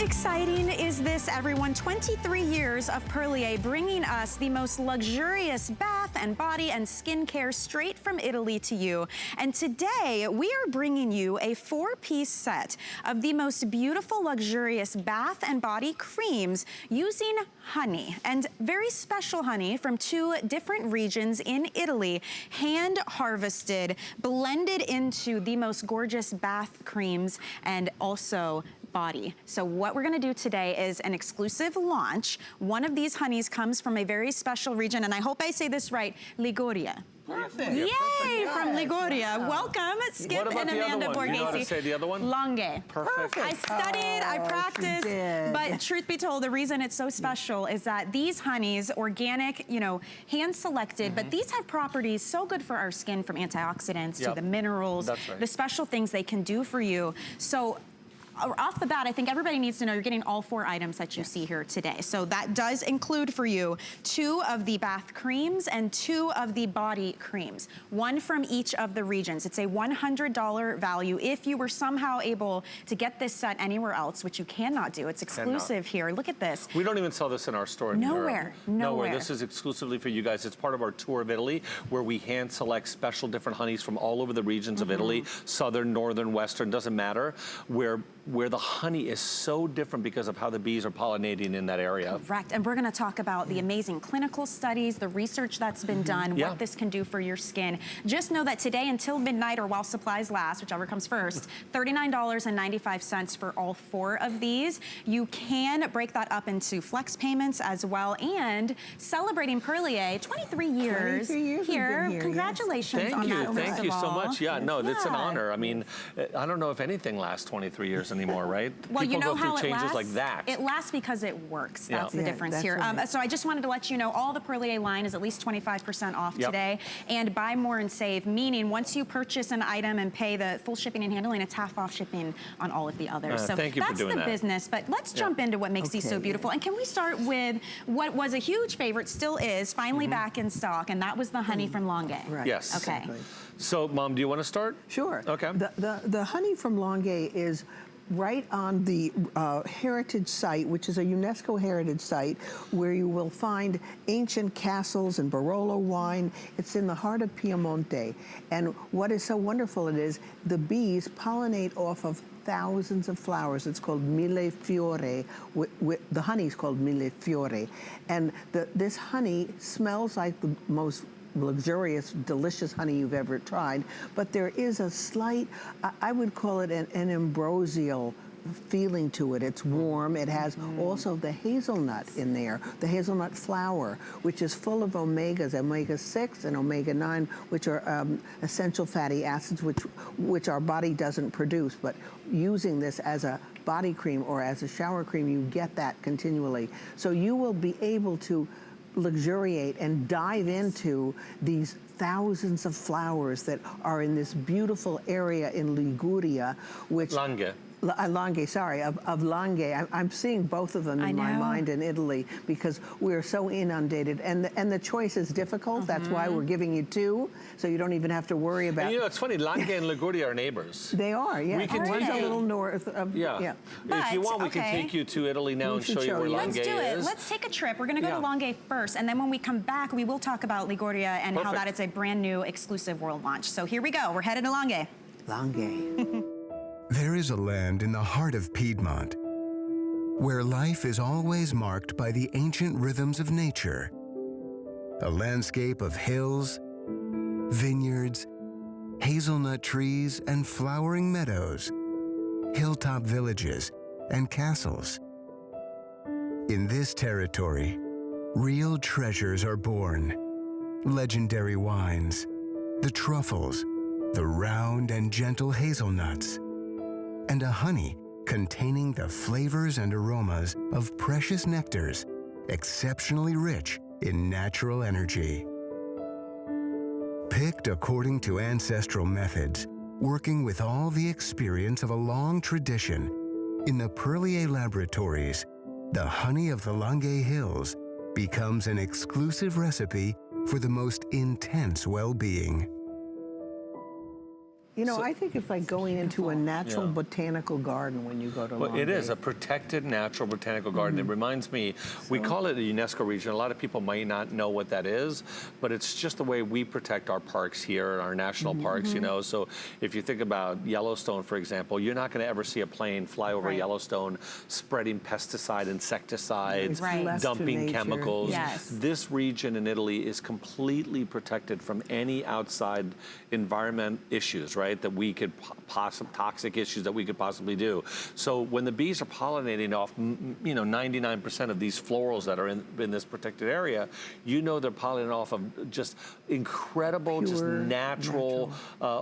exciting is this, everyone? 23 years of Perlier bringing us the most luxurious bath and body and skincare straight from Italy to you. And today we are bringing you a 4-piece set of the most beautiful, luxurious bath and body creams using honey, and very special honey from 2 different regions in Italy, hand harvested, blended into the most gorgeous bath creams and also body. So what we're gonna do today is an exclusive launch. One of these honeys comes from a very special region, and I hope I say this right, Liguria. Perfect. Yay, Perfect. from Liguria. Wow. Welcome, Skip and Amanda Borghese. You know how to say the other one? Langhe. Perfect. I studied, I practiced, but truth be told, the reason it's so special is that these honeys, organic, you know, hand-selected, but these have properties so good for our skin, from antioxidants to the minerals, the special things they can do for you. So off the bat, I think everybody needs to know you're getting all 4 items that you see here today. So that does include for you 2 of the bath creams and 2 of the body creams, 1 from each of the regions. It's a $100 value if you were somehow able to get this set anywhere else, which you cannot do. It's exclusive here. Look at this. We don't even sell this in our store in Europe. Nowhere. This is exclusively for you guys. It's part of our tour of Italy, where we hand select special different honeys from all over the regions of Italy, southern, northern, western, doesn't matter, where the honey is so different because of how the bees are pollinating in that area. Correct, and we're gonna talk about the amazing clinical studies, the research that's been done, what this can do for your skin. Just know that today until midnight, or while supplies last, whichever comes first, $39.95 for all 4 of these. You can break that up into flex payments as well, and celebrating Perlier, 23 years here. Congratulations on that. Thank you so much. Yeah, no, it's an honor. I mean, I don't know if anything lasts 23 years anymore, right? Well, people you know go through how it changes lasts? like that. It lasts because it works. That's the difference here. Right. So I just wanted to let you know all the Perlier line is at least 25% off today. And buy more and save, meaning once you purchase an item and pay the full shipping and handling, it's half off shipping on all of the others. So thank you that's for doing the business. But let's jump into what makes these so beautiful. And can we start with what was a huge favorite, still is, finally back in stock, and that was the honey from Langhe. Right. Yes. Okay. Exactly. So, Mom, do you want to start? Sure. Okay. The honey from Langhe is right on the heritage site, which is a UNESCO heritage site, where you will find ancient castles and Barolo wine. It's in the heart of Piemonte. And what is so wonderful it is, the bees pollinate off of thousands of flowers. It's called mille fiori. The honey is called mille fiori. And this honey smells like the most luxurious, delicious honey you've ever tried, but there is a slight, I would call it an ambrosial feeling to it. It's warm. It has also the hazelnut in there, the hazelnut flower, which is full of omegas, omega-6 and omega-9, which are essential fatty acids, which our body doesn't produce. But using this as a body cream or as a shower cream, you get that continually. So you will be able to luxuriate and dive into these thousands of flowers that are in this beautiful area in Liguria, which Langhe, sorry, of Langhe. I'm seeing both of them in my mind in Italy, because we're so inundated, and the choice is difficult. That's why we're giving you 2, so you don't even have to worry about. And you know, it's funny. Langhe and Liguria are neighbors. They are, yeah. We can One's a little north of. But, if you want, we can take you to Italy now and show you where Langhe is. Let's do it. Let's take a trip. We're going to go to Langhe first, and then when we come back, we will talk about Liguria and how that is a brand new exclusive world launch. So here we go. We're headed to Langhe. Langhe. There is a land in the heart of Piedmont where life is always marked by the ancient rhythms of nature. A landscape of hills, vineyards, hazelnut trees, and flowering meadows, hilltop villages, and castles. In this territory, real treasures are born. Legendary wines, the truffles, the round and gentle hazelnuts, and a honey containing the flavors and aromas of precious nectars, exceptionally rich in natural energy. Picked according to ancestral methods, working with all the experience of a long tradition, in the Perlier laboratories, the honey of the Langhe Hills becomes an exclusive recipe for the most intense well-being. You know, I think it's like going into a natural Yeah. botanical garden when you go to Well, it Langhe. is a protected natural botanical garden. It reminds me, we call it a UNESCO region. A lot of people might not know what that is, but it's just the way we protect our parks here, our national parks, you know. So if you think about Yellowstone, for example, you're not going to ever see a plane fly over Yellowstone spreading pesticide, insecticides, Left to dumping nature. chemicals. Yes. This region in Italy is completely protected from any outside environment issues, right? That we could toxic issues that we could possibly do. So when the bees are pollinating off, you know, 99% of these florals that are in this protected area, you know they're pollinating off of just incredible, just Pure, natural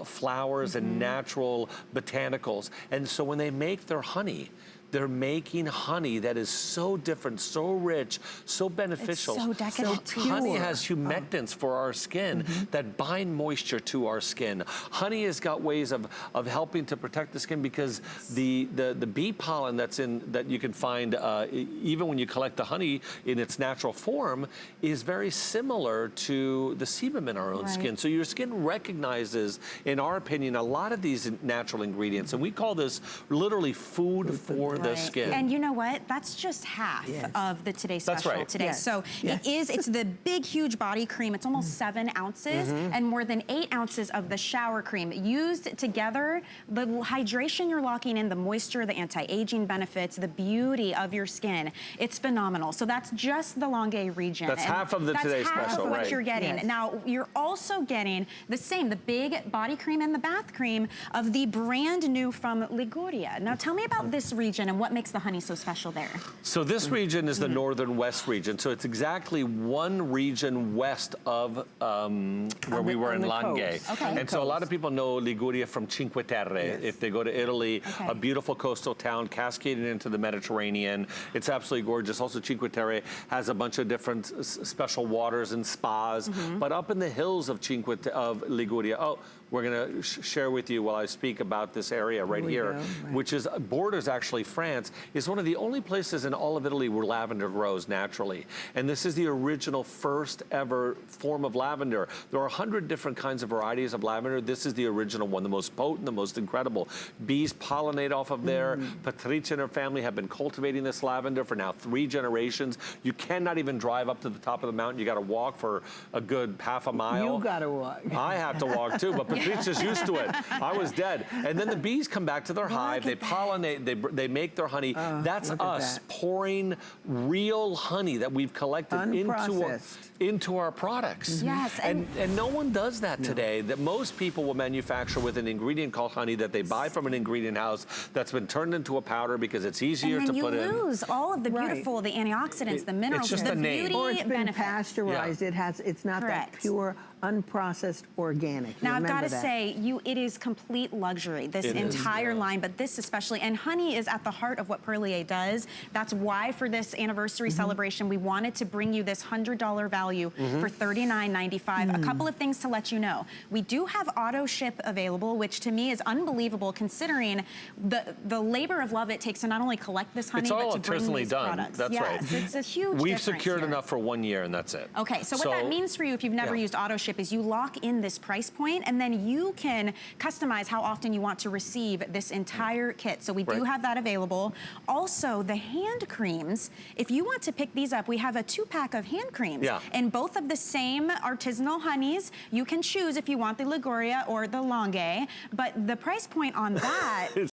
flowers and natural botanicals. And so when they make their honey, they're making honey that is so different, so rich, so beneficial. It's so decadent. So Honey pure. has humectants for our skin that bind moisture to our skin. Honey has got ways of helping to protect the skin because the bee pollen that you can find even when you collect the honey in its natural form is very similar to the sebum in our own skin. So your skin recognizes, in our opinion, a lot of these natural ingredients, and we call this literally food for the skin. And you know what? That's just half of the Today Special today. Yes. So it's the big, huge body cream. It's almost 7 ounces and more than 8 ounces of the shower cream. Used together, the hydration you're locking in, the moisture, the anti-aging benefits, the beauty of your skin. It's phenomenal. So that's just the Langhe region. That's half of the Today Special, That's half of what you're getting. Yes. Now, you're also getting the same, the big body cream and the bath cream of the brand new from Liguria. Now, tell me about this region and what makes the honey so special there. So this region is the northern west region. So it's exactly one region west of where we were in Langhe. And so a lot of people know Liguria from Cinque Terre. If they go to Italy, a beautiful coastal town cascading into the Mediterranean. It's absolutely gorgeous. Also, Cinque Terre has a bunch of different special waters and spas. But up in the hills of Liguria, we're going to share with you while I speak about this area right here, which is borders actually France, is one of the only places in all of Italy where lavender grows naturally. And this is the original first ever form of lavender. There are 100 different kinds of varieties of lavender. This is the original one, the most potent, the most incredible. Bees pollinate off of there. Patricia and her family have been cultivating this lavender for now 3 generations. You cannot even drive up to the top of the mountain. You got to walk for a good half a mile. You got to walk. I have to walk too, but Patricia's used to it. I was dead. And then the bees come back to their hive. They pollinate. They make their honey. That's us pouring real honey that we've collected into our products. Yes. And no one does that today. That most people will manufacture with an ingredient called honey that they buy from an ingredient house that's been turned into a powder because it's easier to put in. And then you lose all of the beautiful, the antioxidants, the minerals, just the a name. beauty Or it's been benefits. pasteurized. It's not that pure, unprocessed, organic. Now, I've got to that. say, it is complete luxury, this entire line, but this especially, and honey is at the heart of what Perlier does. That's why for this anniversary celebration, we wanted to bring you this $100 value for $39.95. A couple of things to let you know. We do have auto ship available, which to me is unbelievable considering the labor of love it takes to not only collect this honey, but to bring these products. That's right. It's a huge We've difference secured here. enough for 1 year and that's it. Okay, so what that means for you if you've never used auto ship is you lock in this price point and then you can customize how often you want to receive this entire kit. So we do have that available. Also, the hand creams, if you want to pick these up, we have a 2-pack of hand creams. And both of the same artisanal honeys. You can choose if you want the Liguria or the Langhe, but the price point on that